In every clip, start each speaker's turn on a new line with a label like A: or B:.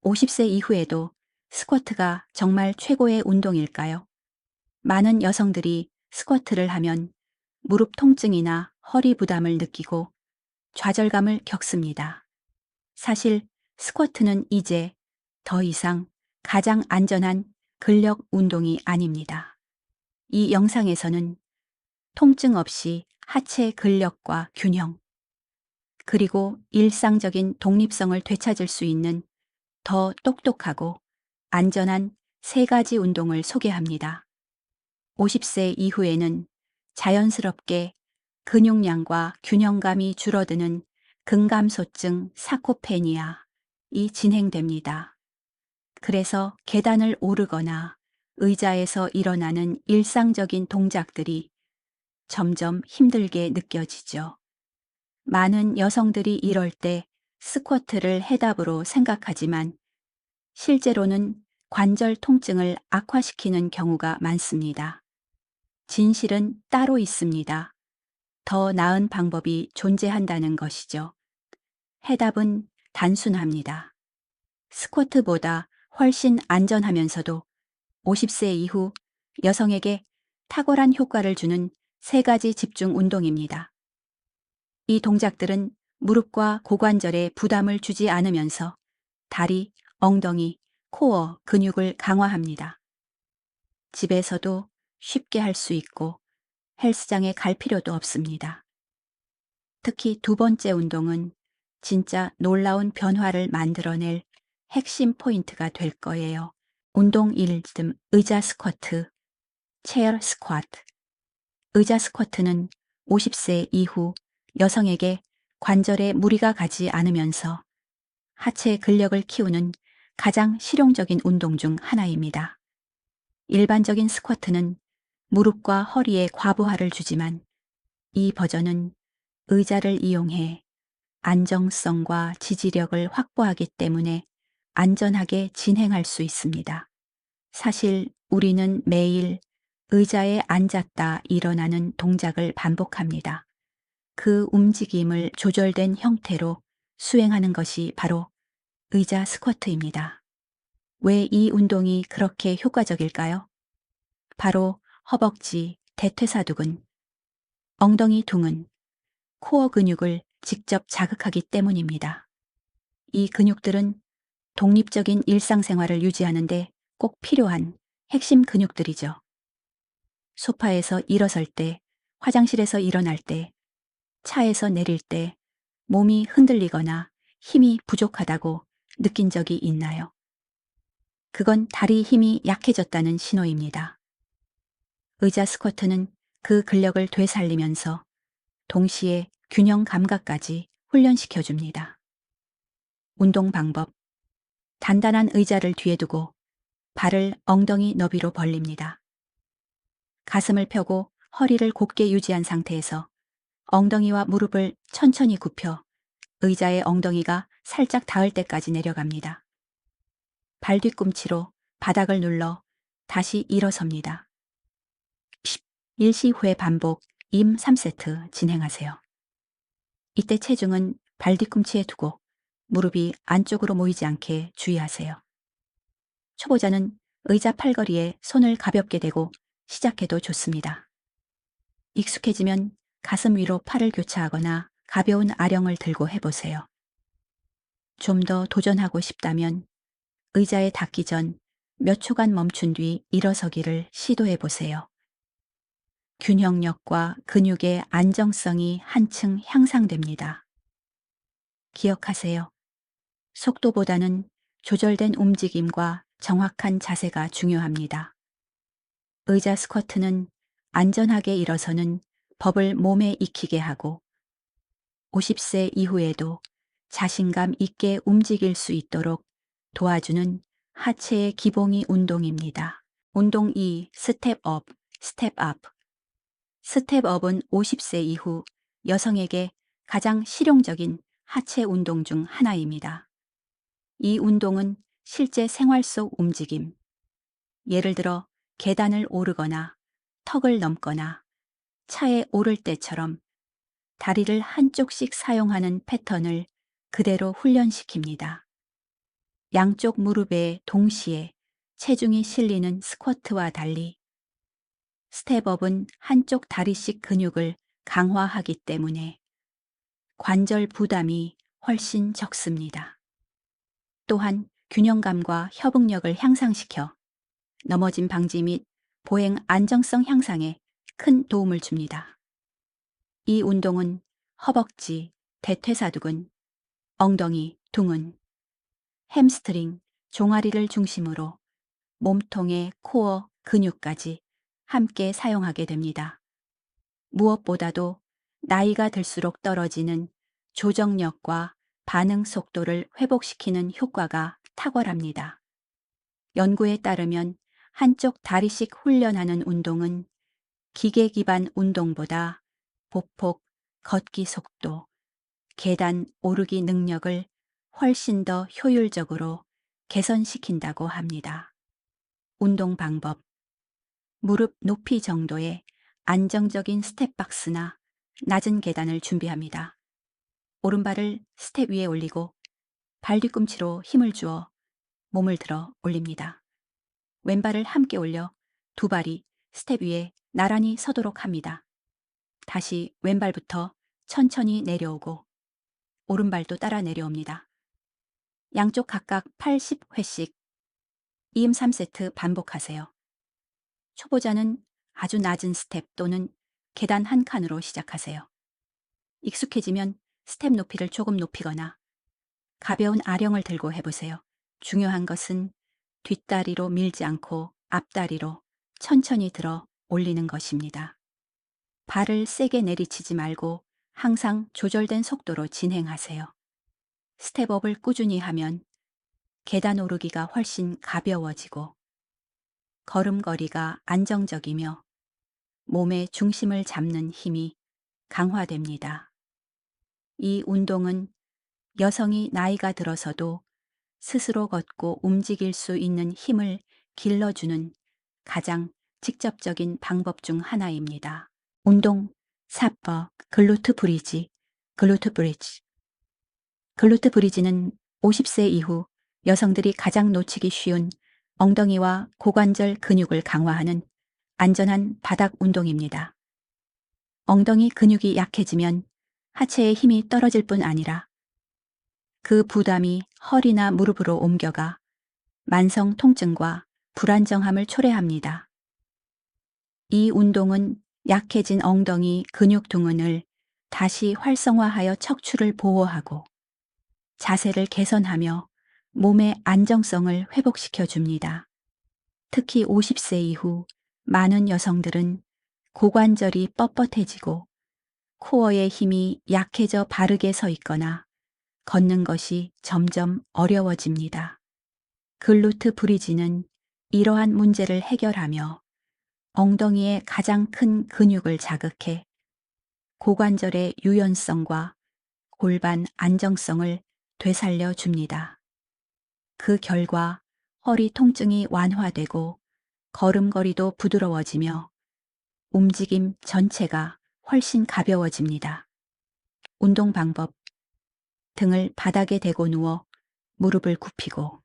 A: 50세 이후에도 스쿼트가 정말 최고의 운동일까요? 많은 여성들이 스쿼트를 하면 무릎 통증이나 허리 부담을 느끼고 좌절감을 겪습니다. 사실 스쿼트는 이제 더 이상 가장 안전한 근력 운동이 아닙니다. 이 영상에서는 통증 없이 하체 근력과 균형, 그리고 일상적인 독립성을 되찾을 수 있는 더 똑똑하고 안전한 세 가지 운동을 소개합니다. 50세 이후에는 자연스럽게 근육량과 균형감이 줄어드는 근감소증 사코페니아이 진행됩니다. 그래서 계단을 오르거나 의자에서 일어나는 일상적인 동작들이 점점 힘들게 느껴지죠. 많은 여성들이 이럴 때 스쿼트를 해답으로 생각하지만 실제로는 관절 통증을 악화시키는 경우가 많습니다. 진실은 따로 있습니다. 더 나은 방법이 존재한다는 것이죠. 해답은 단순합니다. 스쿼트보다 훨씬 안전하면서도 50세 이후 여성에게 탁월한 효과를 주는 세 가지 집중 운동입니다. 이 동작들은 무릎과 고관절에 부담을 주지 않으면서 다리, 엉덩이, 코어 근육을 강화합니다. 집에서도 쉽게 할 수 있고 헬스장에 갈 필요도 없습니다. 특히 두 번째 운동은 진짜 놀라운 변화를 만들어낼 핵심 포인트가 될 거예요. 운동 1등 의자 스쿼트, 체어 스쿼트. 의자 스쿼트는 50세 이후 여성에게 관절에 무리가 가지 않으면서 하체 근력을 키우는 가장 실용적인 운동 중 하나입니다. 일반적인 스쿼트는 무릎과 허리에 과부하를 주지만 이 버전은 의자를 이용해 안정성과 지지력을 확보하기 때문에 안전하게 진행할 수 있습니다. 사실 우리는 매일 의자에 앉았다 일어나는 동작을 반복합니다. 그 움직임을 조절된 형태로 수행하는 것이 바로 의자 스쿼트입니다. 왜 이 운동이 그렇게 효과적일까요? 바로 허벅지, 대퇴사두근, 엉덩이 둥은, 코어 근육을 직접 자극하기 때문입니다. 이 근육들은 독립적인 일상생활을 유지하는데 꼭 필요한 핵심 근육들이죠. 소파에서 일어설 때, 화장실에서 일어날 때, 차에서 내릴 때 몸이 흔들리거나 힘이 부족하다고 느낀 적이 있나요? 그건 다리 힘이 약해졌다는 신호입니다. 의자 스쿼트는 그 근력을 되살리면서 동시에 균형 감각까지 훈련시켜 줍니다. 운동 방법. 단단한 의자를 뒤에 두고 발을 엉덩이 너비로 벌립니다. 가슴을 펴고 허리를 곧게 유지한 상태에서 엉덩이와 무릎을 천천히 굽혀 의자의 엉덩이가 살짝 닿을 때까지 내려갑니다. 발 뒤꿈치로 바닥을 눌러 다시 일어섭니다. 1시 후에 반복 임 3세트 진행하세요. 이때 체중은 발 뒤꿈치에 두고 무릎이 안쪽으로 모이지 않게 주의하세요. 초보자는 의자 팔걸이에 손을 가볍게 대고 시작해도 좋습니다. 익숙해지면 가슴 위로 팔을 교차하거나 가벼운 아령을 들고 해보세요. 좀 더 도전하고 싶다면 의자에 닿기 전 몇 초간 멈춘 뒤 일어서기를 시도해 보세요. 균형력과 근육의 안정성이 한층 향상됩니다. 기억하세요. 속도보다는 조절된 움직임과 정확한 자세가 중요합니다. 의자 스쿼트는 안전하게 일어서는 법을 몸에 익히게 하고 50세 이후에도 자신감 있게 움직일 수 있도록 도와주는 하체의 기봉이 운동입니다. 운동 2. 스텝업, 스텝업. 스텝업은 50세 이후 여성에게 가장 실용적인 하체 운동 중 하나입니다. 이 운동은 실제 생활 속 움직임, 예를 들어 계단을 오르거나 턱을 넘거나 차에 오를 때처럼 다리를 한쪽씩 사용하는 패턴을 그대로 훈련시킵니다. 양쪽 무릎에 동시에 체중이 실리는 스쿼트와 달리 스텝업은 한쪽 다리씩 근육을 강화하기 때문에 관절 부담이 훨씬 적습니다. 또한 균형감과 협응력을 향상시켜 넘어짐 방지 및 보행 안정성 향상에 큰 도움을 줍니다. 이 운동은 허벅지, 대퇴사두근, 엉덩이, 둥근, 햄스트링, 종아리를 중심으로 몸통의 코어 근육까지 함께 사용하게 됩니다. 무엇보다도 나이가 들수록 떨어지는 조정력과 반응 속도를 회복시키는 효과가 탁월합니다. 연구에 따르면 한쪽 다리씩 훈련하는 운동은 기계 기반 운동보다 보폭, 걷기 속도, 계단 오르기 능력을 훨씬 더 효율적으로 개선시킨다고 합니다. 운동 방법. 무릎 높이 정도의 안정적인 스텝박스나 낮은 계단을 준비합니다. 오른발을 스텝 위에 올리고 발 뒤꿈치로 힘을 주어 몸을 들어 올립니다. 왼발을 함께 올려 두 발이 스텝 위에 나란히 서도록 합니다. 다시 왼발부터 천천히 내려오고 오른발도 따라 내려옵니다. 양쪽 각각 80회씩 2음 3세트 반복하세요. 초보자는 아주 낮은 스텝 또는 계단 한 칸으로 시작하세요. 익숙해지면 스텝 높이를 조금 높이거나 가벼운 아령을 들고 해보세요. 중요한 것은 뒷다리로 밀지 않고 앞다리로 천천히 들어 올리는 것입니다. 발을 세게 내리치지 말고 항상 조절된 속도로 진행하세요. 스텝업을 꾸준히 하면 계단 오르기가 훨씬 가벼워지고 걸음걸이가 안정적이며 몸의 중심을 잡는 힘이 강화됩니다. 이 운동은 여성이 나이가 들어서도 스스로 걷고 움직일 수 있는 힘을 길러주는 가장 직접적인 방법 중 하나입니다. 운동 4번 글루트 브리지. 글루트 브리지는 50세 이후 여성들이 가장 놓치기 쉬운 엉덩이와 고관절 근육을 강화하는 안전한 바닥 운동입니다. 엉덩이 근육이 약해지면 하체의 힘이 떨어질 뿐 아니라 그 부담이 허리나 무릎으로 옮겨가 만성 통증과 불안정함을 초래합니다. 이 운동은 약해진 엉덩이 근육 둥근을 다시 활성화하여 척추를 보호하고 자세를 개선하며 몸의 안정성을 회복시켜 줍니다. 특히 50세 이후 많은 여성들은 고관절이 뻣뻣해지고 코어의 힘이 약해져 바르게 서 있거나 걷는 것이 점점 어려워집니다. 글루트 브리지는 이러한 문제를 해결하며 엉덩이의 가장 큰 근육을 자극해 고관절의 유연성과 골반 안정성을 되살려 줍니다. 그 결과 허리 통증이 완화되고 걸음걸이도 부드러워지며 움직임 전체가 훨씬 가벼워집니다. 운동 방법. 등을 바닥에 대고 누워 무릎을 굽히고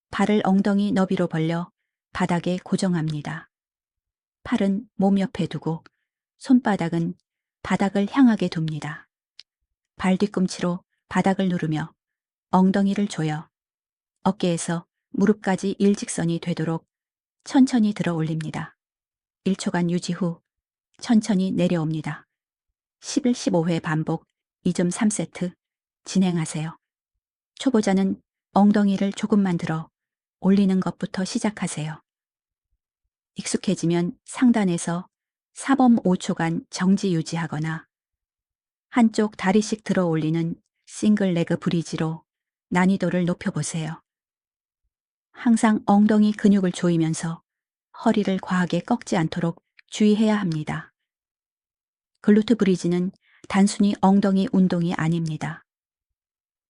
A: 발을 엉덩이 너비로 벌려 바닥에 고정합니다. 팔은 몸 옆에 두고 손바닥은 바닥을 향하게 둡니다. 발 뒤꿈치로 바닥을 누르며 엉덩이를 조여 어깨에서 무릎까지 일직선이 되도록 천천히 들어 올립니다. 1초간 유지 후 천천히 내려옵니다. 11, 15회 반복 2점 3세트 진행하세요. 초보자는 엉덩이를 조금만 들어 올리는 것부터 시작하세요. 익숙해지면 상단에서 4범 5초간 정지 유지하거나 한쪽 다리씩 들어 올리는 싱글 레그 브리지로 난이도를 높여보세요. 항상 엉덩이 근육을 조이면서 허리를 과하게 꺾지 않도록 주의해야 합니다. 글루트 브리지는 단순히 엉덩이 운동이 아닙니다.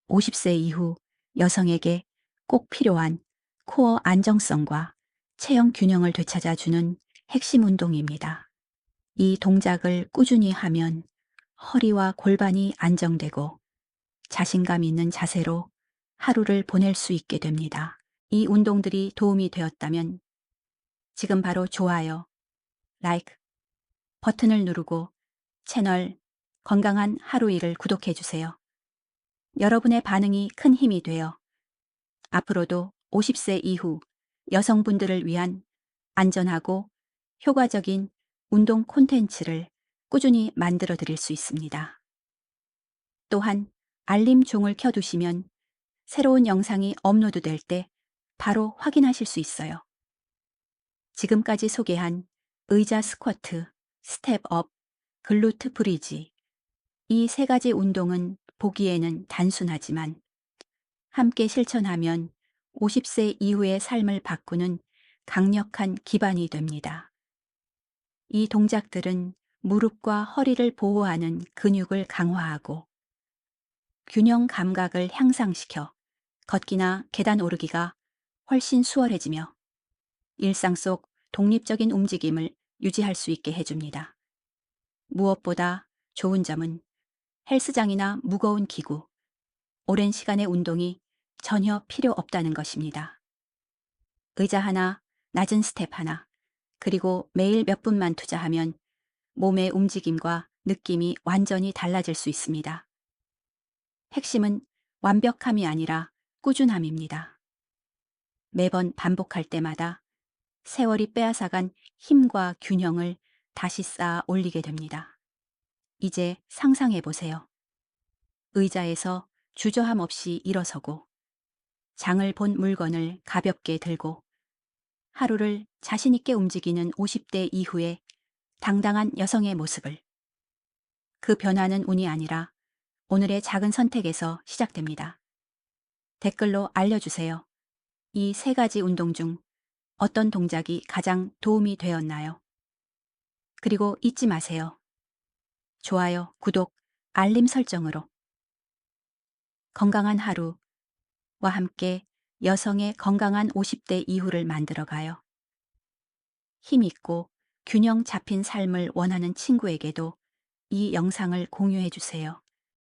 A: 50세 이후 여성에게 꼭 필요한 코어 안정성과 체형 균형을 되찾아주는 핵심 운동입니다. 이 동작을 꾸준히 하면 허리와 골반이 안정되고 자신감 있는 자세로 하루를 보낼 수 있게 됩니다. 이 운동들이 도움이 되었다면 지금 바로 좋아요, like 버튼을 누르고 채널 건강한 하루 일을 구독해 주세요. 여러분의 반응이 큰 힘이 되어 앞으로도 50세 이후 여성분들을 위한 안전하고 효과적인 운동 콘텐츠를 꾸준히 만들어 드릴 수 있습니다. 또한 알림 종을 켜두시면 새로운 영상이 업로드될 때 바로 확인하실 수 있어요. 지금까지 소개한 의자 스쿼트, 스텝업, 글루트 브리지, 이 세 가지 운동은 보기에는 단순하지만 함께 실천하면 50세 이후의 삶을 바꾸는 강력한 기반이 됩니다. 이 동작들은 무릎과 허리를 보호하는 근육을 강화하고 균형 감각을 향상시켜 걷기나 계단 오르기가 훨씬 수월해지며 일상 속 독립적인 움직임을 유지할 수 있게 해줍니다. 무엇보다 좋은 점은 헬스장이나 무거운 기구, 오랜 시간의 운동이 전혀 필요 없다는 것입니다. 의자 하나, 낮은 스텝 하나, 그리고 매일 몇 분만 투자하면 몸의 움직임과 느낌이 완전히 달라질 수 있습니다. 핵심은 완벽함이 아니라 꾸준함입니다. 매번 반복할 때마다 세월이 빼앗아간 힘과 균형을 다시 쌓아 올리게 됩니다. 이제 상상해 보세요. 의자에서 주저함 없이 일어서고 장을 본 물건을 가볍게 들고 하루를 자신있게 움직이는 50대 이후의 당당한 여성의 모습을. 그 변화는 운이 아니라 오늘의 작은 선택에서 시작됩니다. 댓글로 알려주세요. 이 세 가지 운동 중 어떤 동작이 가장 도움이 되었나요? 그리고 잊지 마세요. 좋아요, 구독, 알림 설정으로 건강한 하루와 함께 여성의 건강한 50대 이후를 만들어가요. 힘있고 균형 잡힌 삶을 원하는 친구에게도 이 영상을 공유해 주세요.